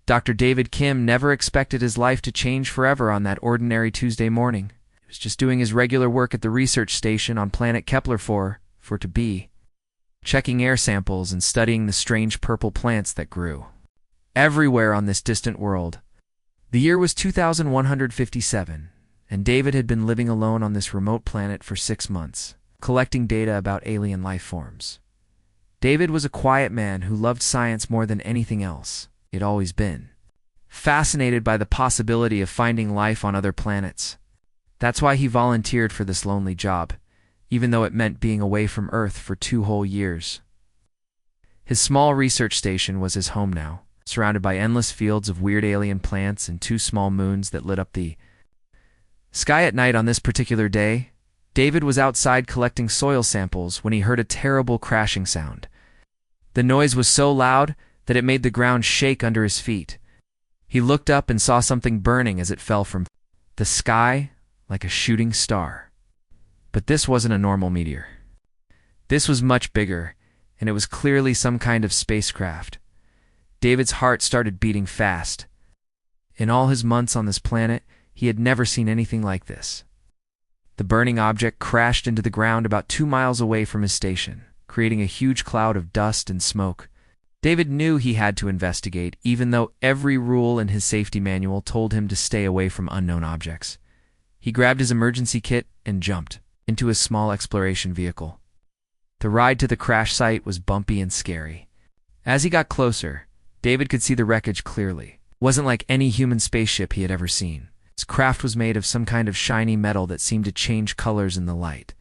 Dr. David Kim never expected his life to change forever on that ordinary Tuesday morning. He was just doing his regular work at the research station on planet Kepler 4, checking air samples and studying the strange purple plants that grew everywhere on this distant world. The year was 2157, and David had been living alone on this remote planet for 6 months, collecting data about alien life forms. David was a quiet man who loved science more than anything else. He'd always been fascinated by the possibility of finding life on other planets. That's why he volunteered for this lonely job, even though it meant being away from Earth for 2 whole years. His small research station was his home now, surrounded by endless fields of weird alien plants and 2 small moons that lit up the sky at night. On this particular day, David was outside collecting soil samples when he heard a terrible crashing sound. The noise was so loud that it made the ground shake under his feet. He looked up and saw something burning as it fell from the sky like a shooting star. But this wasn't a normal meteor. This was much bigger, and it was clearly some kind of spacecraft. David's heart started beating fast. In all his months on this planet, he had never seen anything like this. The burning object crashed into the ground about 2 miles away from his station, creating a huge cloud of dust and smoke. David knew he had to investigate, even though every rule in his safety manual told him to stay away from unknown objects. He grabbed his emergency kit and jumped into his small exploration vehicle. The ride to the crash site was bumpy and scary. As he got closer, David could see the wreckage clearly. It wasn't like any human spaceship he had ever seen. Its craft was made of some kind of shiny metal that seemed to change colors in the light.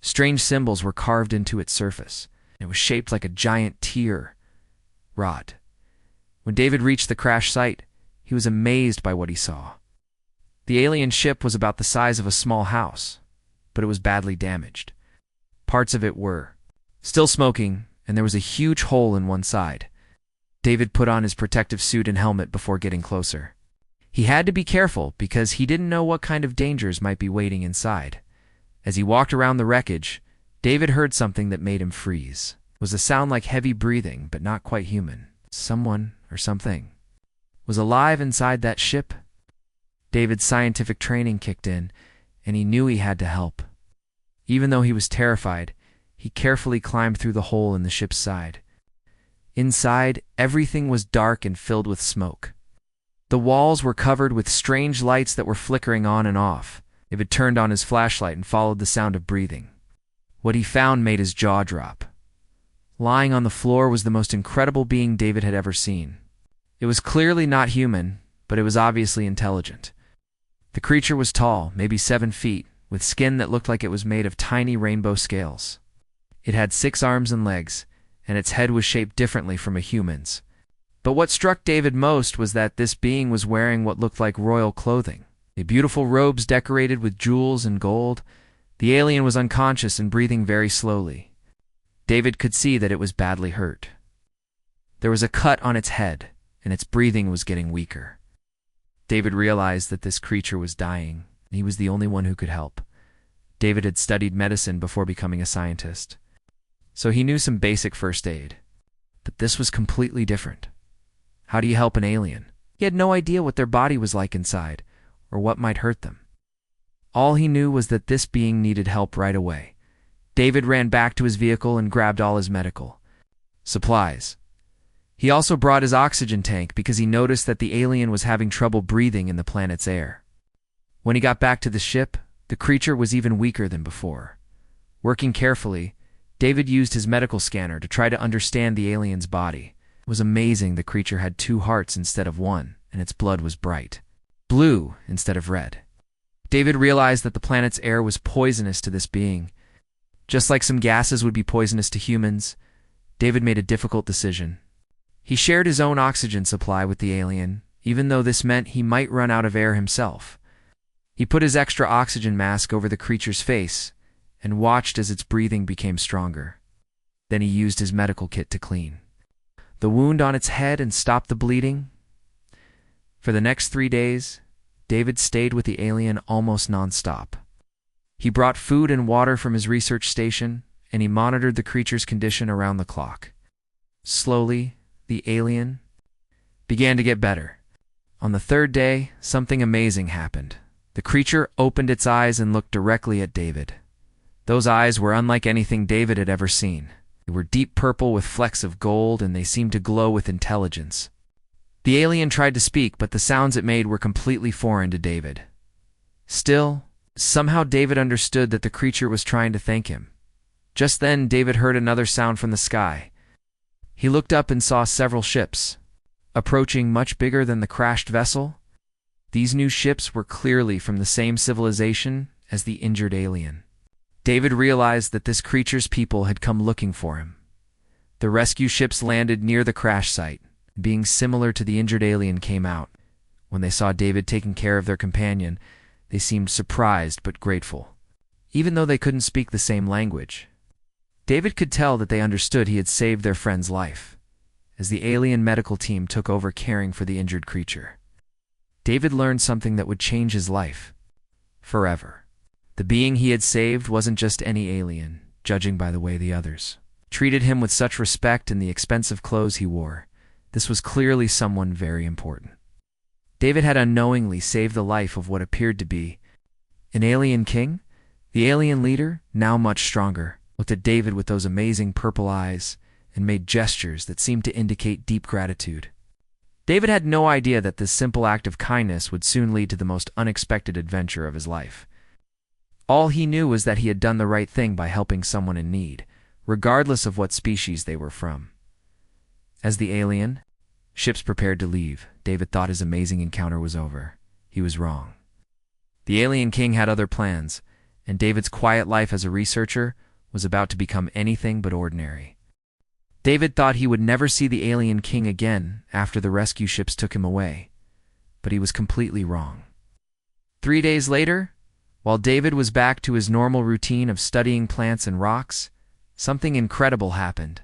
Strange symbols were carved into its surface. It was shaped like a giant tear rod. When David reached the crash site, he was amazed by what he saw. The alien ship was about the size of a small house, but it was badly damaged. Parts of it were still smoking, and there was a huge hole in one side. David put on his protective suit and helmet before getting closer. He had to be careful because he didn't know what kind of dangers might be waiting inside. As he walked around the wreckage, David heard something that made him freeze. It was a sound like heavy breathing, but not quite human. Someone or something was alive inside that ship. David's scientific training kicked in, and he knew he had to help. Even though he was terrified, he carefully climbed through the hole in the ship's side. Inside, everything was dark and filled with smoke. The walls were covered with strange lights that were flickering on and off. David turned on his flashlight and followed the sound of breathing. What he found made his jaw drop. Lying on the floor was the most incredible being David had ever seen. It was clearly not human, but it was obviously intelligent. The creature was tall, maybe 7 feet, with skin that looked like it was made of tiny rainbow scales. It had 6 arms and legs, and its head was shaped differently from a human's. But what struck David most was that this being was wearing what looked like royal clothing. Beautiful robes decorated with jewels and gold. The alien was unconscious and breathing very slowly. David could see that it was badly hurt. There was a cut on its head, and its breathing was getting weaker. David realized that this creature was dying, and he was the only one who could help. David had studied medicine before becoming a scientist, so he knew some basic first aid. But this was completely different. How do you help an alien? He had no idea what their body was like inside, or what might hurt them. All he knew was that this being needed help right away. David ran back to his vehicle and grabbed all his medical supplies. He also brought his oxygen tank because he noticed that the alien was having trouble breathing in the planet's air. When he got back to the ship, the creature was even weaker than before. Working carefully, David used his medical scanner to try to understand the alien's body. It was amazing the creature had 2 hearts instead of 1, and its blood was bright blue instead of red. David realized that the planet's air was poisonous to this being. Just like some gases would be poisonous to humans, David made a difficult decision. He shared his own oxygen supply with the alien, even though this meant he might run out of air himself. He put his extra oxygen mask over the creature's face and watched as its breathing became stronger. Then he used his medical kit to clean the wound on its head and stop the bleeding. For the next 3 days, David stayed with the alien almost non-stop. He brought food and water from his research station, and he monitored the creature's condition around the clock. Slowly, the alien began to get better. On the third day, something amazing happened. The creature opened its eyes and looked directly at David. Those eyes were unlike anything David had ever seen. They were deep purple with flecks of gold, and they seemed to glow with intelligence. The alien tried to speak, but the sounds it made were completely foreign to David. Still, somehow David understood that the creature was trying to thank him. Just then, David heard another sound from the sky. He looked up and saw several ships, approaching much bigger than the crashed vessel. These new ships were clearly from the same civilization as the injured alien. David realized that this creature's people had come looking for him. The rescue ships landed near the crash site. Being similar to the injured alien came out. When they saw David taking care of their companion, they seemed surprised but grateful, even though they couldn't speak the same language. David could tell that they understood he had saved their friend's life, as the alien medical team took over caring for the injured creature. David learned something that would change his life forever. The being he had saved wasn't just any alien, judging by the way the others treated him with such respect and the expensive clothes he wore. This was clearly someone very important. David had unknowingly saved the life of what appeared to be an alien king. The alien leader, now much stronger, looked at David with those amazing purple eyes and made gestures that seemed to indicate deep gratitude. David had no idea that this simple act of kindness would soon lead to the most unexpected adventure of his life. All he knew was that he had done the right thing by helping someone in need, regardless of what species they were from. As the alien ships prepared to leave, David thought his amazing encounter was over. He was wrong. The alien king had other plans, and David's quiet life as a researcher was about to become anything but ordinary. David thought he would never see the alien king again after the rescue ships took him away, but he was completely wrong. 3 days later, while David was back to his normal routine of studying plants and rocks, something incredible happened.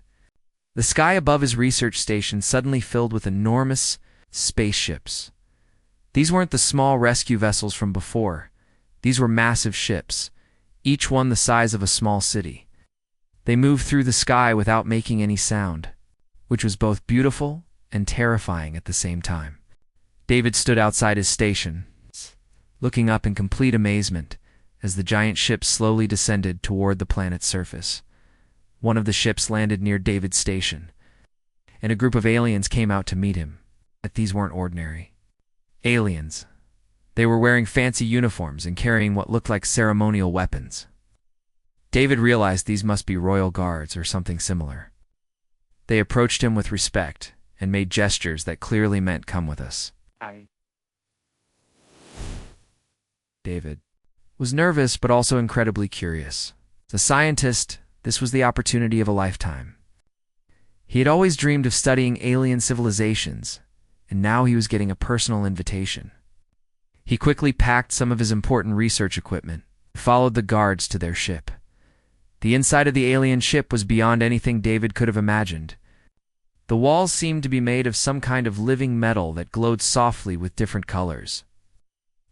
The sky above his research station suddenly filled with enormous spaceships. These weren't the small rescue vessels from before. These were massive ships, each one the size of a small city. They moved through the sky without making any sound, which was both beautiful and terrifying at the same time. David stood outside his station, looking up in complete amazement as the giant ships slowly descended toward the planet's surface. One of the ships landed near David's station, and a group of aliens came out to meet him. But these weren't ordinary aliens. They were wearing fancy uniforms and carrying what looked like ceremonial weapons. David realized these must be royal guards or something similar. They approached him with respect and made gestures that clearly meant, "Come with us." David was nervous but also incredibly curious. As a scientist, this was the opportunity of a lifetime. He had always dreamed of studying alien civilizations, and now he was getting a personal invitation. He quickly packed some of his important research equipment and followed the guards to their ship. The inside of the alien ship was beyond anything David could have imagined. The walls seemed to be made of some kind of living metal that glowed softly with different colors.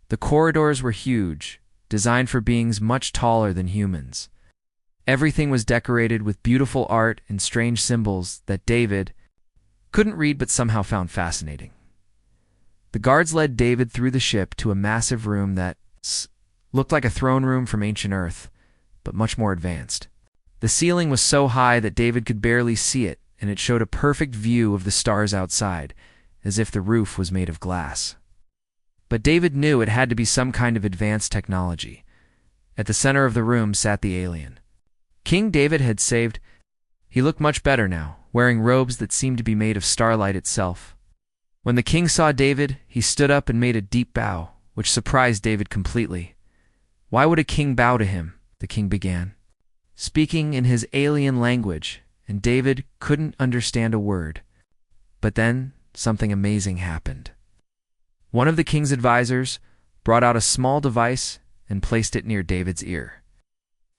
The corridors were huge, designed for beings much taller than humans. Everything was decorated with beautiful art and strange symbols that David couldn't read but somehow found fascinating. The guards led David through the ship to a massive room that looked like a throne room from ancient Earth, but much more advanced. The ceiling was so high that David could barely see it, and it showed a perfect view of the stars outside, as if the roof was made of glass. But David knew it had to be some kind of advanced technology. At the center of the room sat the alien King David had saved. He looked much better now, wearing robes that seemed to be made of starlight itself. When the king saw David, he stood up and made a deep bow, which surprised David completely. "Why would a king bow to him?" the king began, speaking in his alien language, and David couldn't understand a word. But then something amazing happened. One of the king's advisors brought out a small device and placed it near David's ear.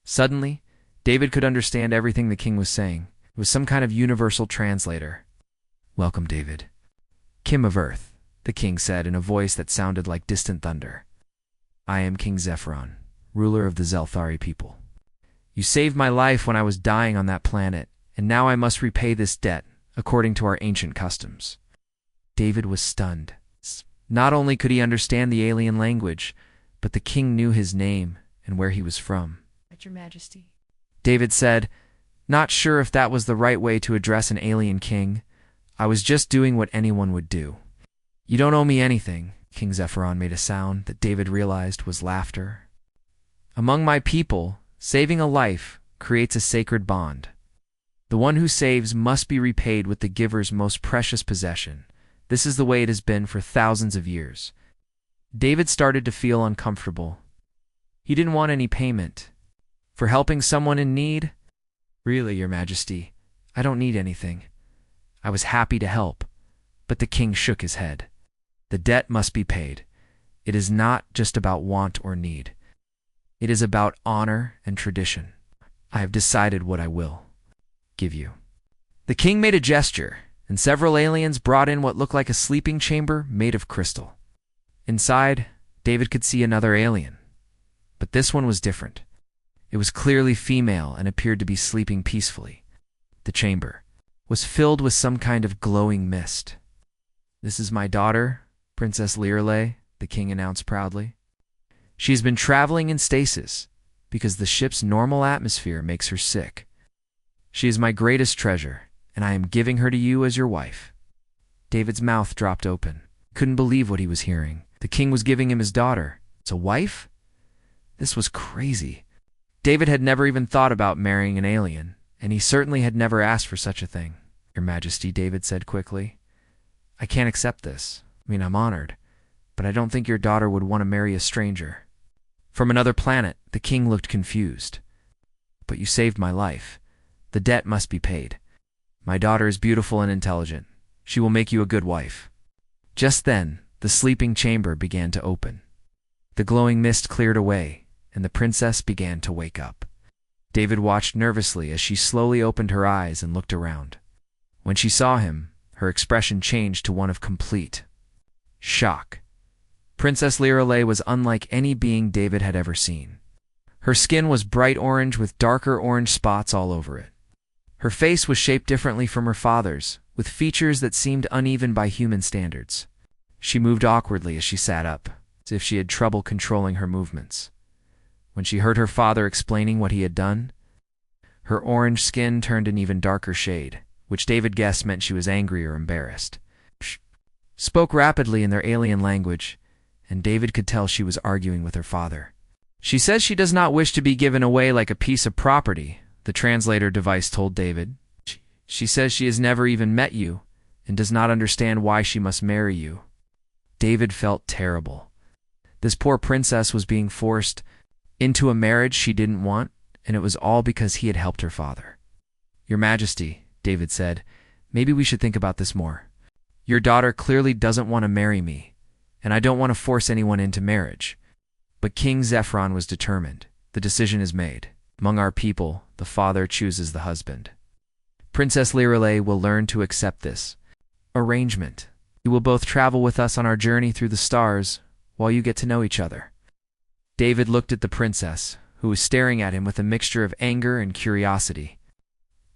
Suddenly, David could understand everything the king was saying. It was some kind of universal translator. "Welcome, David. King of Earth," the king said in a voice that sounded like distant thunder. "I am King Zephyron, ruler of the Zelthari people. You saved my life when I was dying on that planet, and now I must repay this debt according to our ancient customs." David was stunned. Not only could he understand the alien language, but the king knew his name and where he was from. Your Majesty. David said, not sure if that was the right way to address an alien king. I was just doing what anyone would do. You don't owe me anything. King Zephyron made a sound that David realized was laughter. Among my people, saving a life creates a sacred bond. The one who saves must be repaid with the giver's most precious possession. This is the way it has been for thousands of years. David started to feel uncomfortable. He didn't want any payment. For helping someone in need? Really, Your Majesty, I don't need anything. I was happy to help. But the king shook his head. The debt must be paid. It is not just about want or need. It is about honor and tradition. I have decided what I will give you. The king made a gesture, and several aliens brought in what looked like a sleeping chamber made of crystal. Inside, David could see another alien. But this one was different. It was clearly female and appeared to be sleeping peacefully. The chamber was filled with some kind of glowing mist. This is my daughter, Princess Lirelei, the king announced proudly. She has been traveling in stasis because the ship's normal atmosphere makes her sick. She is my greatest treasure, and I am giving her to you as your wife. David's mouth dropped open. Couldn't believe what he was hearing. The king was giving him his daughter. It's a wife? This was crazy. David had never even thought about marrying an alien, and he certainly had never asked for such a thing. Your Majesty, David said quickly. I can't accept this. I'm honored, but I don't think your daughter would want to marry a stranger. From another planet, the king looked confused. But you saved my life. The debt must be paid. My daughter is beautiful and intelligent. She will make you a good wife. Just then, the sleeping chamber began to open. The glowing mist cleared away, and the princess began to wake up. David watched nervously as she slowly opened her eyes and looked around. When she saw him, her expression changed to one of complete shock. Princess Lirelei was unlike any being David had ever seen. Her skin was bright orange with darker orange spots all over it. Her face was shaped differently from her father's, with features that seemed uneven by human standards. She moved awkwardly as she sat up, as if she had trouble controlling her movements. When she heard her father explaining what he had done, her orange skin turned an even darker shade, which David guessed meant she was angry or embarrassed. She spoke rapidly in their alien language, and David could tell she was arguing with her father. She says she does not wish to be given away like a piece of property, the translator device told David. She says she has never even met you and does not understand why she must marry you. David felt terrible. This poor princess was being forced into a marriage she didn't want, and it was all because he had helped her father. Your Majesty, David said, maybe we should think about this more. Your daughter clearly doesn't want to marry me, and I don't want to force anyone into marriage. But King Zephyron was determined. The decision is made. Among our people, the father chooses the husband. Princess Lirelei will learn to accept this arrangement. You will both travel with us on our journey through the stars while you get to know each other. David looked at the princess, who was staring at him with a mixture of anger and curiosity.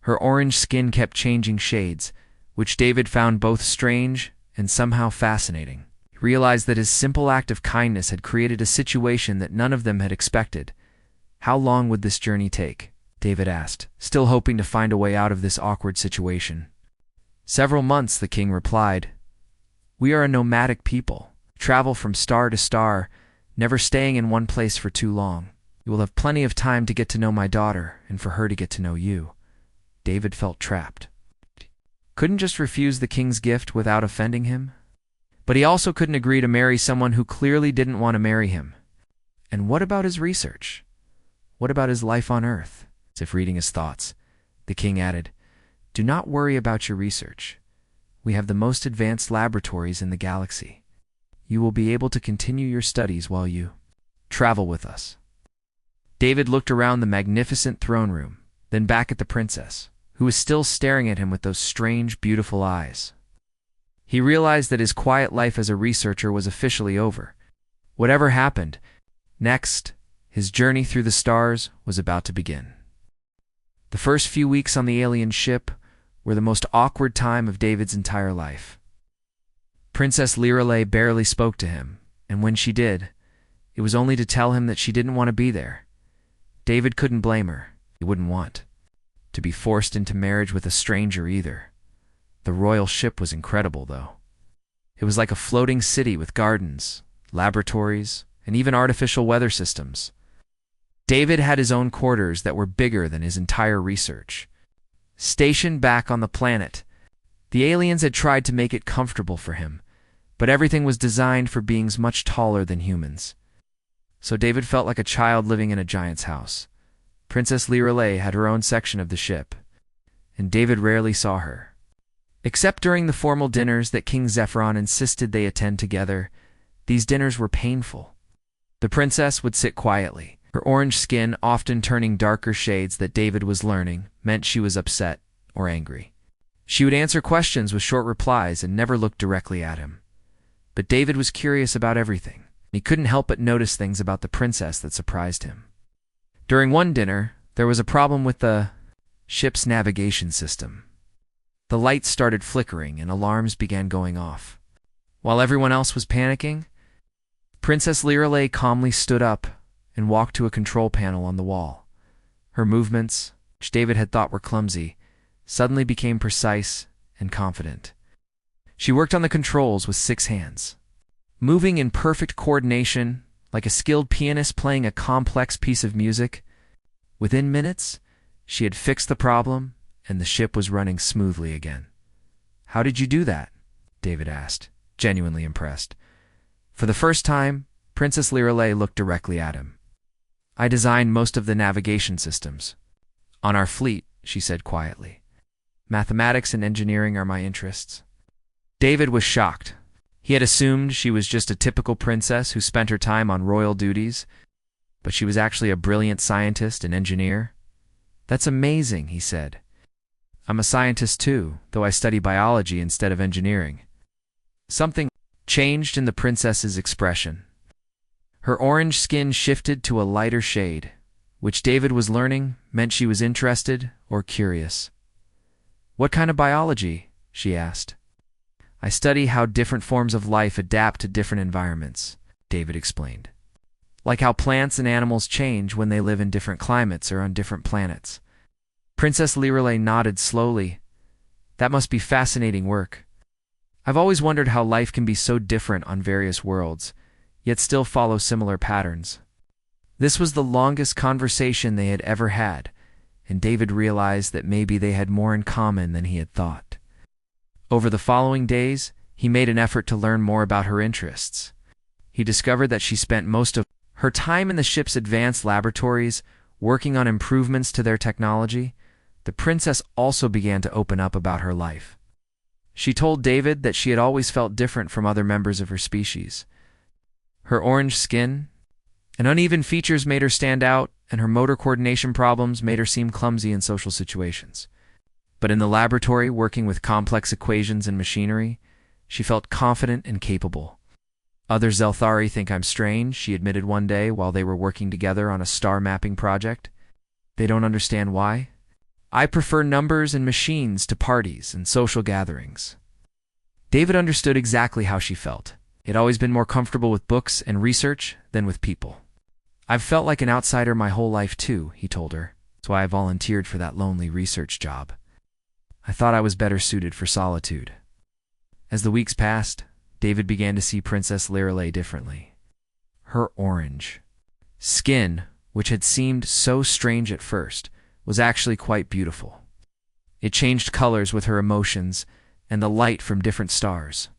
Her orange skin kept changing shades, which David found both strange and somehow fascinating. He realized that his simple act of kindness had created a situation that none of them had expected. How long would this journey take? David asked, still hoping to find a way out of this awkward situation. Several months, the king replied. We are a nomadic people, travel from star to star, never staying in one place for too long. You will have plenty of time to get to know my daughter and for her to get to know you. David felt trapped. Couldn't just refuse the king's gift without offending him? But he also couldn't agree to marry someone who clearly didn't want to marry him. And what about his research? What about his life on Earth? As if reading his thoughts, the king added, Do not worry about your research. We have the most advanced laboratories in the galaxy. You will be able to continue your studies while you travel with us. David looked around the magnificent throne room, then back at the princess, who was still staring at him with those strange, beautiful eyes. He realized that his quiet life as a researcher was officially over. Whatever happened, next, his journey through the stars was about to begin. The first few weeks on the alien ship were the most awkward time of David's entire life. Princess Lirelei barely spoke to him, and when she did, it was only to tell him that she didn't want to be there. David couldn't blame her. He wouldn't want to be forced into marriage with a stranger either. The royal ship was incredible, though. It was like a floating city with gardens, laboratories, and even artificial weather systems. David had his own quarters that were bigger than his entire research. Stationed back on the planet, the aliens had tried to make it comfortable for him, but everything was designed for beings much taller than humans. So David felt like a child living in a giant's house. Princess Lirelei had her own section of the ship, and David rarely saw her. Except during the formal dinners that King Zephyron insisted they attend together, these dinners were painful. The princess would sit quietly, her orange skin often turning darker shades that David was learning meant she was upset or angry. She would answer questions with short replies and never look directly at him. But David was curious about everything. He couldn't help but notice things about the princess that surprised him. During one dinner, there was a problem with the ship's navigation system. The lights started flickering and alarms began going off. While everyone else was panicking, Princess Lirelei calmly stood up and walked to a control panel on the wall. Her movements, which David had thought were clumsy, suddenly became precise and confident. She worked on the controls with 6 hands, moving in perfect coordination like a skilled pianist playing a complex piece of music. Within minutes, she had fixed the problem and the ship was running smoothly again. "How did you do that?" David asked, genuinely impressed. For the first time, Princess Lirelei looked directly at him. "I designed most of the navigation systems on our fleet," she said quietly. "Mathematics and engineering are my interests." David was shocked. He had assumed she was just a typical princess who spent her time on royal duties, but she was actually a brilliant scientist and engineer. "That's amazing," he said. "I'm a scientist too, though I study biology instead of engineering." Something changed in the princess's expression. Her orange skin shifted to a lighter shade, which David was learning meant she was interested or curious. "What kind of biology?" she asked. "I study how different forms of life adapt to different environments," David explained. "Like how plants and animals change when they live in different climates or on different planets." Princess Lirelei nodded slowly. "That must be fascinating work. I've always wondered how life can be so different on various worlds, yet still follow similar patterns." This was the longest conversation they had ever had, and David realized that maybe they had more in common than he had thought. Over the following days, he made an effort to learn more about her interests. He discovered that she spent most of her time in the ship's advanced laboratories, working on improvements to their technology. The princess also began to open up about her life. She told David that she had always felt different from other members of her species. Her orange skin and uneven features made her stand out, and her motor coordination problems made her seem clumsy in social situations. But in the laboratory, working with complex equations and machinery, she felt confident and capable. "Other Zelthari think I'm strange," she admitted one day while they were working together on a star mapping project. "They don't understand why. I prefer numbers and machines to parties and social gatherings." David understood exactly how she felt. He had always been more comfortable with books and research than with people. "I've felt like an outsider my whole life too," he told her. "That's why I volunteered for that lonely research job. I thought I was better suited for solitude." As the weeks passed, David began to see Princess Lirelei differently. Her orange skin, which had seemed so strange at first, was actually quite beautiful. It changed colors with her emotions and the light from different stars.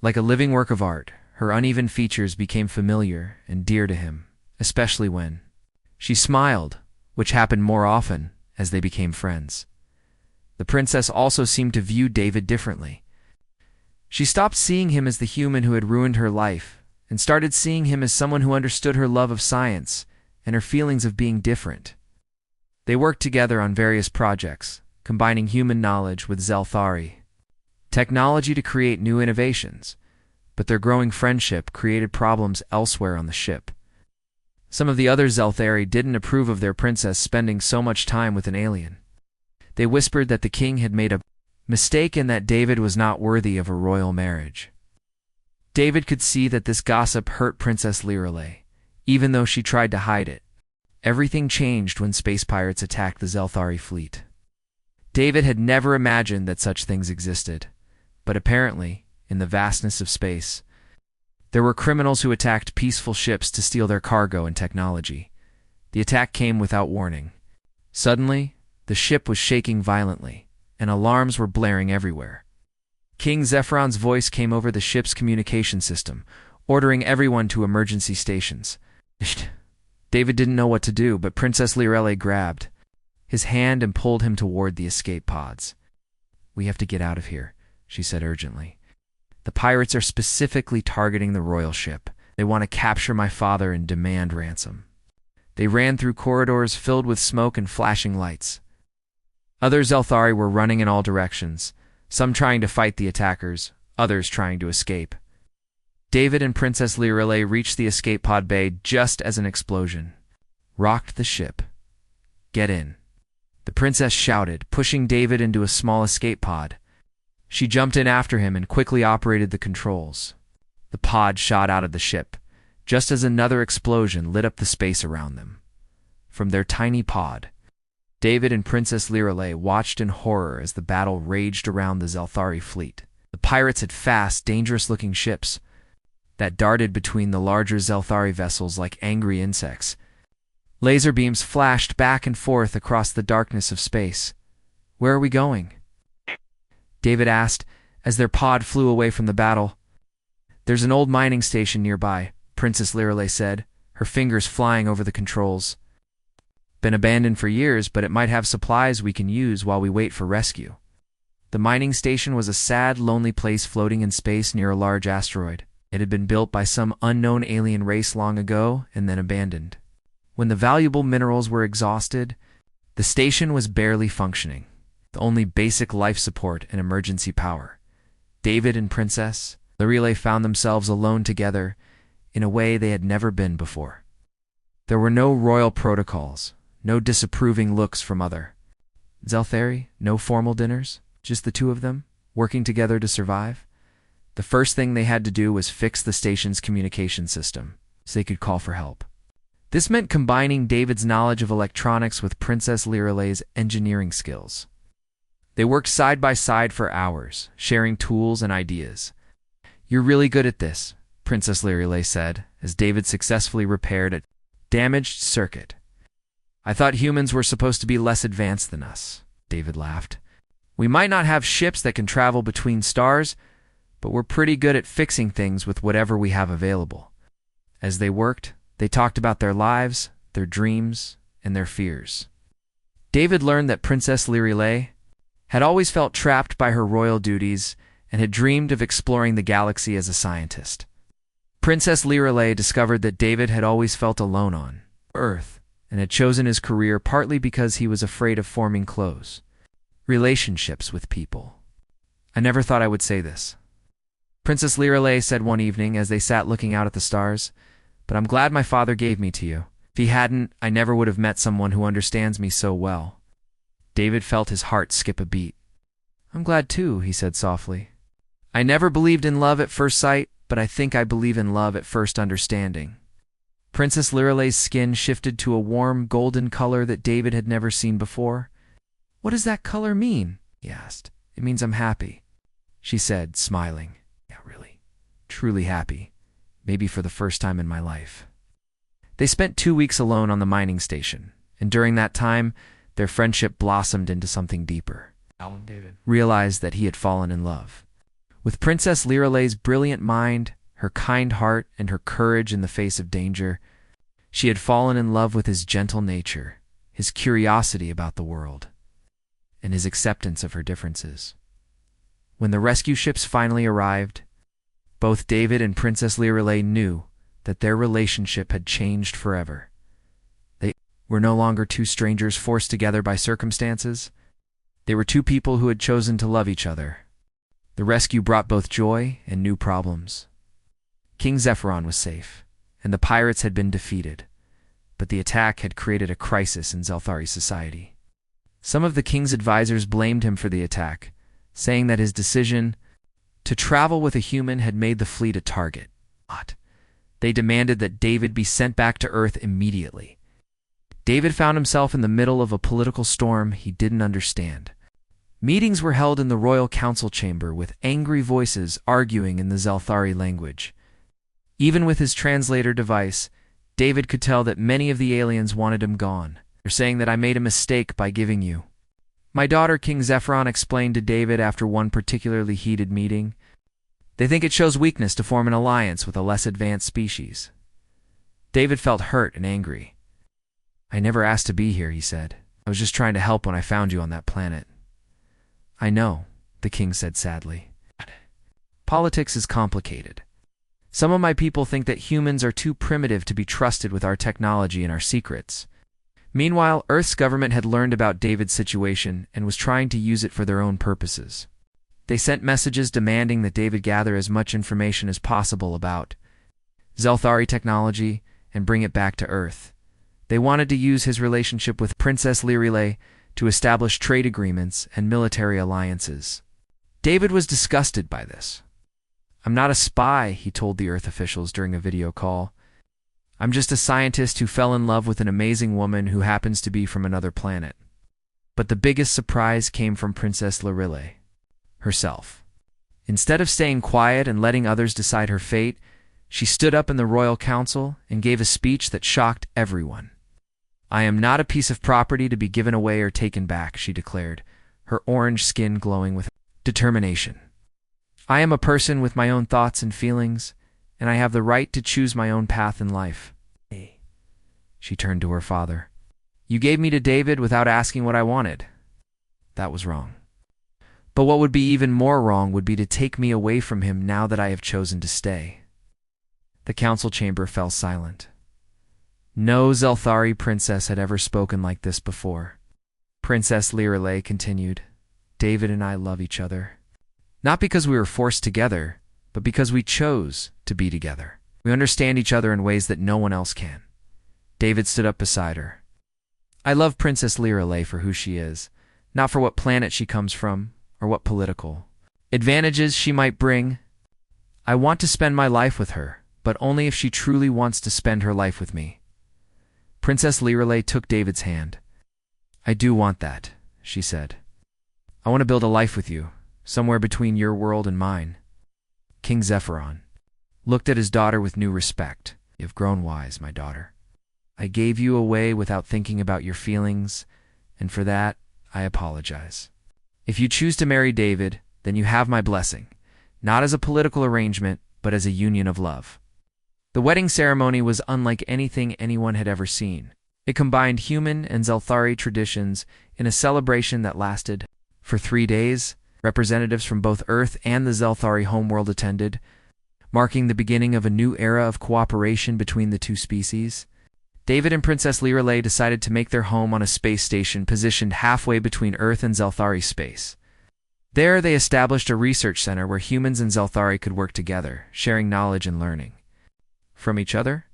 Like a living work of art, her uneven features became familiar and dear to him, especially when she smiled, which happened more often as they became friends. The princess also seemed to view David differently. She stopped seeing him as the human who had ruined her life and started seeing him as someone who understood her love of science and her feelings of being different. They worked together on various projects, combining human knowledge with Zelthari technology to create new innovations, but their growing friendship created problems elsewhere on the ship. Some of the other Zelthari didn't approve of their princess spending so much time with an alien. They whispered that the king had made a mistake and that David was not worthy of a royal marriage. David could see that this gossip hurt Princess Lirelei, even though she tried to hide it. Everything changed when space pirates attacked the Zelthari fleet. David had never imagined that such things existed, but apparently, in the vastness of space, there were criminals who attacked peaceful ships to steal their cargo and technology. The attack came without warning. Suddenly, the ship was shaking violently, and alarms were blaring everywhere. King Zephron's voice came over the ship's communication system, ordering everyone to emergency stations. David didn't know what to do, but Princess Lirelei grabbed his hand and pulled him toward the escape pods. "We have to get out of here," she said urgently. "The pirates are specifically targeting the royal ship. They want to capture my father and demand ransom." They ran through corridors filled with smoke and flashing lights. Other Zelthari were running in all directions, some trying to fight the attackers, others trying to escape. David and Princess Lirelei reached the escape pod bay just as an explosion rocked the ship. "Get in," the princess shouted, pushing David into a small escape pod. She jumped in after him and quickly operated the controls. The pod shot out of the ship, just as another explosion lit up the space around them. From their tiny pod, David and Princess Lirelei watched in horror as the battle raged around the Zelthari fleet. The pirates had fast, dangerous-looking ships that darted between the larger Zelthari vessels like angry insects. Laser beams flashed back and forth across the darkness of space. "Where are we going?" David asked as their pod flew away from the battle. "There's an old mining station nearby," Princess Lirelei said, her fingers flying over the controls. "Been abandoned for years, but it might have supplies we can use while we wait for rescue." The mining station was a sad, lonely place floating in space near a large asteroid. It had been built by some unknown alien race long ago and then abandoned. When the valuable minerals were exhausted, the station was barely functioning, with only basic life support and emergency power. David and Princess Lirelei found themselves alone together in a way they had never been before. There were no royal protocols, no disapproving looks from other Zelthari, no formal dinners, just the two of them, working together to survive. The first thing they had to do was fix the station's communication system, so they could call for help. This meant combining David's knowledge of electronics with Princess Lirelei's engineering skills. They worked side by side for hours, sharing tools and ideas. "You're really good at this," Princess Lirelei said, as David successfully repaired a damaged circuit. "I thought humans were supposed to be less advanced than us," David laughed. "We might not have ships that can travel between stars, but we're pretty good at fixing things with whatever we have available." As they worked, they talked about their lives, their dreams, and their fears. David learned that Princess Lirelei had always felt trapped by her royal duties and had dreamed of exploring the galaxy as a scientist. Princess Lirelei discovered that David had always felt alone on Earth and had chosen his career partly because he was afraid of forming close relationships with people. "I never thought I would say this," Princess Lirelei said one evening as they sat looking out at the stars, "but I'm glad my father gave me to you. If he hadn't, I never would have met someone who understands me so well." David felt his heart skip a beat. "I'm glad too," he said softly. "I never believed in love at first sight, but I think I believe in love at first understanding." Princess Lirelei's skin shifted to a warm, golden color that David had never seen before. "What does that color mean?" he asked. "It means I'm happy," she said, smiling. "Yeah, really, truly happy. Maybe for the first time in my life." They spent 2 weeks alone on the mining station, and during that time, their friendship blossomed into something deeper. David realized that he had fallen in love. With Princess Lirelei's brilliant mind, her kind heart, and her courage in the face of danger, she had fallen in love with his gentle nature, his curiosity about the world, and his acceptance of her differences. When the rescue ships finally arrived, both David and Princess Lirelei knew that their relationship had changed forever. They were no longer two strangers forced together by circumstances. They were two people who had chosen to love each other. The rescue brought both joy and new problems. King Zephron was safe, and the pirates had been defeated, but the attack had created a crisis in Zelthari society. Some of the king's advisors blamed him for the attack, saying that his decision To travel with a human had made the fleet a target. They demanded that David be sent back to Earth immediately. David found himself in the middle of a political storm he didn't understand. Meetings were held in the royal council chamber with angry voices arguing in the Zelthari language. Even with his translator device, David could tell that many of the aliens wanted him gone. They're saying that I made a mistake by giving you. My daughter, King Zephyron, explained to David after one particularly heated meeting. They think it shows weakness to form an alliance with a less advanced species. David felt hurt and angry. I never asked to be here, he said. I was just trying to help when I found you on that planet. I know, the king said sadly. Politics is complicated. Some of my people think that humans are too primitive to be trusted with our technology and our secrets. Meanwhile, Earth's government had learned about David's situation and was trying to use it for their own purposes. They sent messages demanding that David gather as much information as possible about Zelthari technology and bring it back to Earth. They wanted to use his relationship with Princess Lyrile to establish trade agreements and military alliances. David was disgusted by this. I'm not a spy, he told the Earth officials during a video call. I'm just a scientist who fell in love with an amazing woman who happens to be from another planet. But the biggest surprise came from Princess Lyrile herself. Instead of staying quiet and letting others decide her fate, she stood up in the royal council and gave a speech that shocked everyone. I am not a piece of property to be given away or taken back, she declared, her orange skin glowing with determination. I am a person with my own thoughts and feelings, and I have the right to choose my own path in life. She turned to her father. You gave me to David without asking what I wanted. That was wrong. But what would be even more wrong would be to take me away from him now that I have chosen to stay. The council chamber fell silent. No Zelthari princess had ever spoken like this before. Princess Lyrile continued, David and I love each other. Not because we were forced together, but because we chose to be together. We understand each other in ways that no one else can. David stood up beside her. I love Princess Lyrile for who she is, not for what planet she comes from, or what political advantages she might bring. I want to spend my life with her, but only if she truly wants to spend her life with me. Princess Lyrile took David's hand. I do want that, she said. I want to build a life with you, somewhere between your world and mine. King Zephyron looked at his daughter with new respect. You've grown wise, my daughter. I gave you away without thinking about your feelings, and for that, I apologize. If you choose to marry David, then you have my blessing, not as a political arrangement, but as a union of love. The wedding ceremony was unlike anything anyone had ever seen. It combined human and Zelthari traditions in a celebration that lasted for 3 days. Representatives from both Earth and the Zelthari homeworld attended, marking the beginning of a new era of cooperation between the two species. David and Princess Lyrile decided to make their home on a space station positioned halfway between Earth and Zelthari space. There, they established a research center where humans and Zelthari could work together, sharing knowledge and learning. From each other?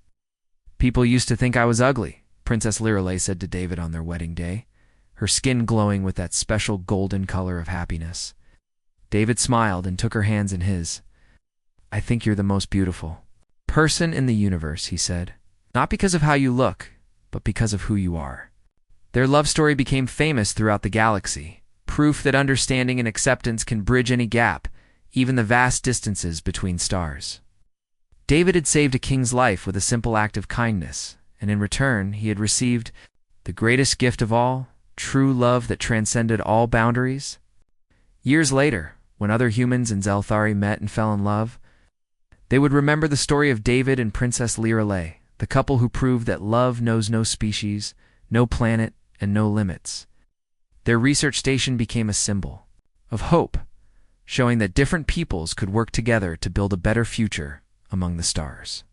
People used to think I was ugly, Princess Lyrile said to David on their wedding day, her skin glowing with that special golden color of happiness. David smiled and took her hands in his. I think you're the most beautiful person in the universe, he said. Not because of how you look, but because of who you are. Their love story became famous throughout the galaxy, proof that understanding and acceptance can bridge any gap, even the vast distances between stars. David had saved a king's life with a simple act of kindness, and in return he had received the greatest gift of all, true love that transcended all boundaries. Years later, when other humans and Zelthari met and fell in love, they would remember the story of David and Princess Lyrile, the couple who proved that love knows no species, no planet, and no limits. Their research station became a symbol of hope, showing that different peoples could work together to build a better future among the stars.